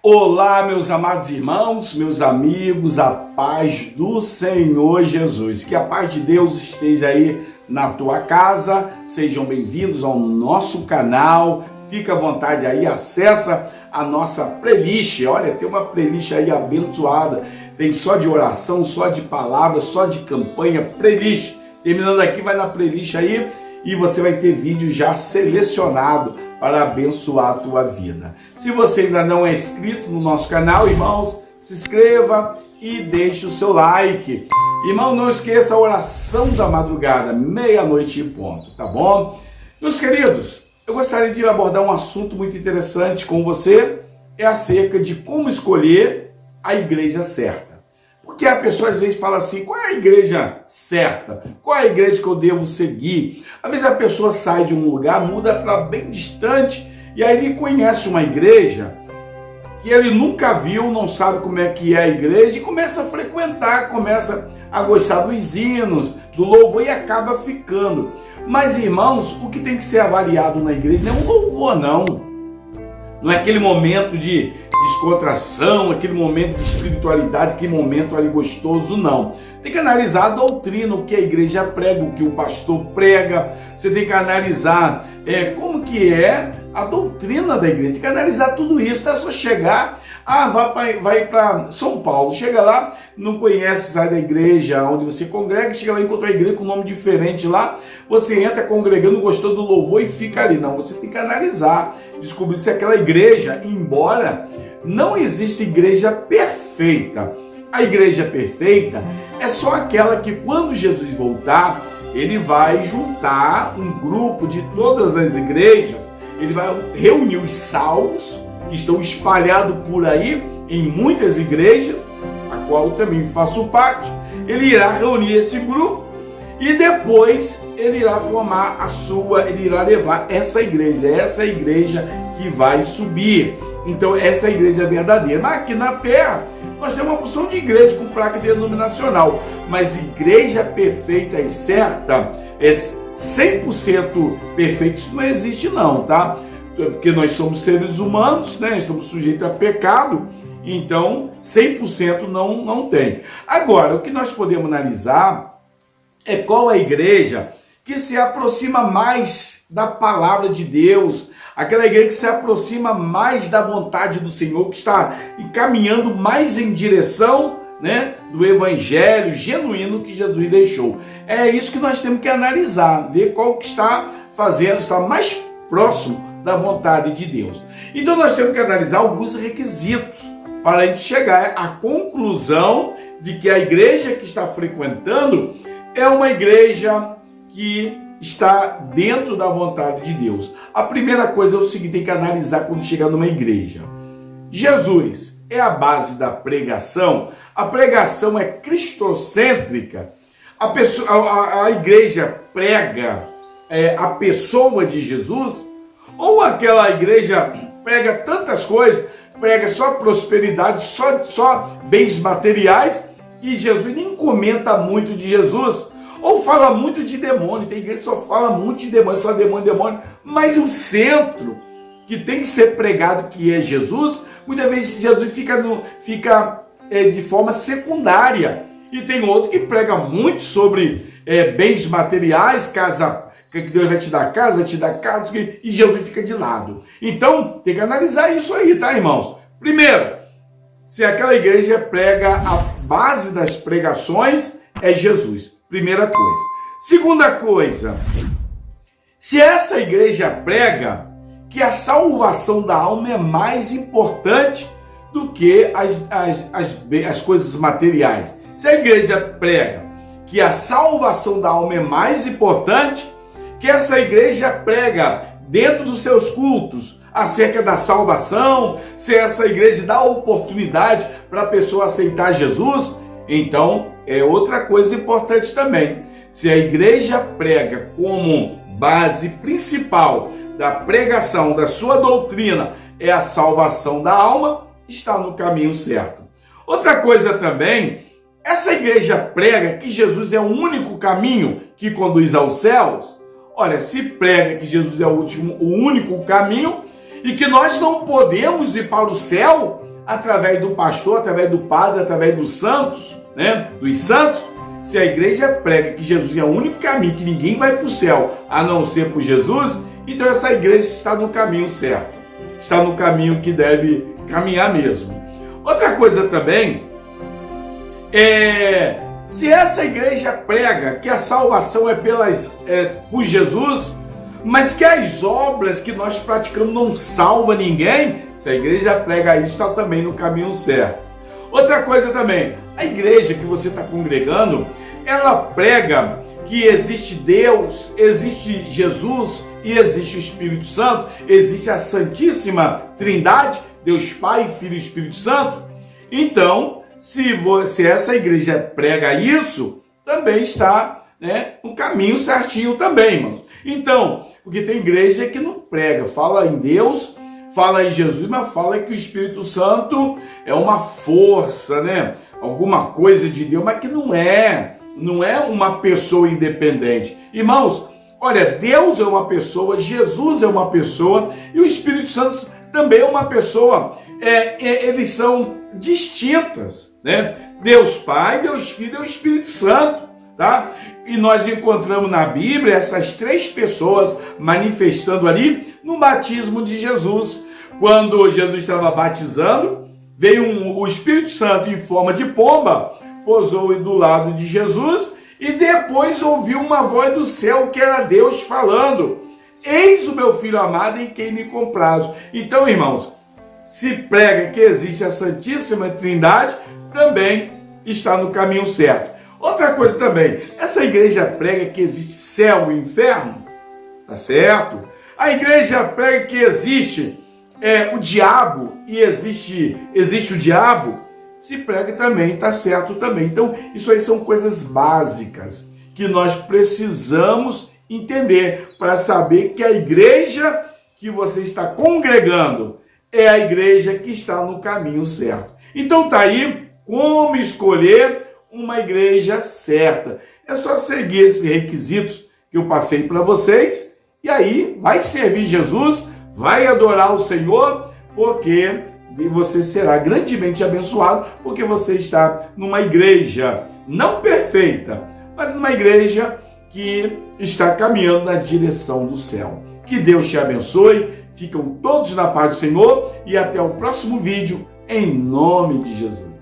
Olá, meus amados irmãos, meus amigos, a paz do Senhor Jesus. Que a paz de Deus esteja aí na tua casa. Sejam bem-vindos ao nosso canal. Fica à vontade aí, acessa a nossa playlist. Olha, tem uma playlist aí abençoada. Tem só de oração, só de palavras, só de campanha, playlist. Terminando aqui, vai na playlist aí e você vai ter vídeo já selecionado para abençoar a tua vida. Se você ainda não é inscrito no nosso canal, irmãos, se inscreva e deixe o seu like. Irmão, não esqueça a oração da madrugada, meia-noite e ponto, tá bom? Meus queridos, eu gostaria de abordar um assunto muito interessante com você, é acerca de como escolher a igreja certa. Porque a pessoa às vezes fala assim, qual é a igreja certa? Qual é a igreja que eu devo seguir? Às vezes a pessoa sai de um lugar, muda para bem distante, e aí ele conhece uma igreja que ele nunca viu, não sabe como é que é a igreja, e começa a frequentar, começa a gostar dos hinos, do louvor, e acaba ficando. Mas, irmãos, o que tem que ser avaliado na igreja não é o louvor, não. Não é aquele momento de descontração, aquele momento de espiritualidade, aquele momento ali gostoso, não. Tem que analisar a doutrina, o que a igreja prega, o que o pastor prega. Você tem que analisar como que é a doutrina da igreja. Tem que analisar tudo isso. Não é só chegar, vai para São Paulo. Chega lá, não conhece, sai da igreja onde você congrega, chega lá e encontra uma igreja com um nome diferente lá. Você entra congregando, gostou do louvor e fica ali. Não, você tem que analisar, descobrir se aquela igreja, embora não existe igreja perfeita. A igreja perfeita é só aquela que, quando Jesus voltar, ele vai juntar um grupo de todas as igrejas, ele vai reunir os salvos, que estão espalhados por aí, em muitas igrejas, a qual eu também faço parte. Ele irá reunir esse grupo e depois ele irá formar ele irá levar essa igreja que vai subir. Então essa é a igreja verdadeira. Mas aqui na terra nós temos uma porção de igreja com placa denominacional, mas igreja perfeita e certa, 100% perfeito, isso não existe não, tá? Porque nós somos seres humanos, né? Estamos sujeitos a pecado, então 100% não tem. Agora, o que nós podemos analisar é qual a igreja que se aproxima mais da palavra de Deus, aquela igreja que se aproxima mais da vontade do Senhor, que está caminhando mais em direção, né, do evangelho genuíno que Jesus deixou. É isso que nós temos que analisar, ver qual que está mais próximo da vontade de Deus. Então nós temos que analisar alguns requisitos para a gente chegar à conclusão de que a igreja que está frequentando é uma igreja que está dentro da vontade de Deus. A primeira coisa é o seguinte, tem que analisar quando chegar numa igreja. Jesus é a base da pregação. A pregação é cristocêntrica. A igreja prega a pessoa de Jesus, ou aquela igreja prega tantas coisas, prega só prosperidade, só bens materiais, e Jesus nem comenta muito de Jesus, ou fala muito de demônio. Tem igreja que só fala muito de demônio, só demônio, mas o centro que tem que ser pregado, que é Jesus, muitas vezes Jesus fica de forma secundária, e tem outro que prega muito sobre bens materiais, que Deus vai te dar casa, e Jesus fica de lado. Então, tem que analisar isso aí, tá, irmãos? Primeiro, se aquela igreja prega, a base das pregações é Jesus. Primeira coisa. Segunda coisa, se essa igreja prega que a salvação da alma é mais importante do que as coisas materiais. Se a igreja prega que a salvação da alma é mais importante, que essa igreja prega dentro dos seus cultos acerca da salvação, se essa igreja dá oportunidade para a pessoa aceitar Jesus, então é outra coisa importante também. Se a igreja prega como base principal da pregação da sua doutrina é a salvação da alma, está no caminho certo. Outra coisa também, essa igreja prega que Jesus é o único caminho que conduz aos céus. Olha, se prega que Jesus é o único caminho e que nós não podemos ir para o céu através do pastor, através do padre, através dos santos, né? Dos santos. Se a igreja prega que Jesus é o único caminho, que ninguém vai para o céu a não ser por Jesus, então essa igreja está no caminho certo. Está no caminho que deve caminhar mesmo. Outra coisa também é, se essa igreja prega que a salvação é por Jesus, mas que as obras que nós praticamos não salvam ninguém, se a igreja prega isso, está também no caminho certo. Outra coisa também, a igreja que você está congregando, ela prega que existe Deus, existe Jesus e existe o Espírito Santo, existe a Santíssima Trindade, Deus Pai, Filho e Espírito Santo. Então, se essa igreja prega isso, também está, né, no caminho certinho também, irmãos. Então, porque tem igreja que não prega, fala em Deus, fala em Jesus, mas fala que o Espírito Santo é uma força, né? Alguma coisa de Deus, mas que não é uma pessoa independente. Irmãos, olha, Deus é uma pessoa, Jesus é uma pessoa e o Espírito Santo também é uma pessoa. Eles são distintas, né? Deus Pai, Deus Filho e o Espírito Santo, tá? E nós encontramos na Bíblia essas três pessoas manifestando ali no batismo de Jesus. Quando Jesus estava batizando, veio o Espírito Santo em forma de pomba, pousou do lado de Jesus e depois ouviu uma voz do céu que era Deus falando: eis o meu filho amado em quem me comprazo. Então, irmãos, se prega que existe a Santíssima Trindade, também está no caminho certo. Outra coisa também, essa igreja prega que existe céu e inferno, tá certo? A igreja prega que existe o diabo e existe o diabo, se prega também, tá certo também. Então, isso aí são coisas básicas que nós precisamos entender para saber que a igreja que você está congregando é a igreja que está no caminho certo. Então tá aí como escolher uma igreja certa. É só seguir esses requisitos que eu passei para vocês e aí vai servir Jesus, vai adorar o Senhor, porque você será grandemente abençoado, porque você está numa igreja não perfeita, mas numa igreja que está caminhando na direção do céu. Que Deus te abençoe, ficam todos na paz do Senhor e até o próximo vídeo, em nome de Jesus.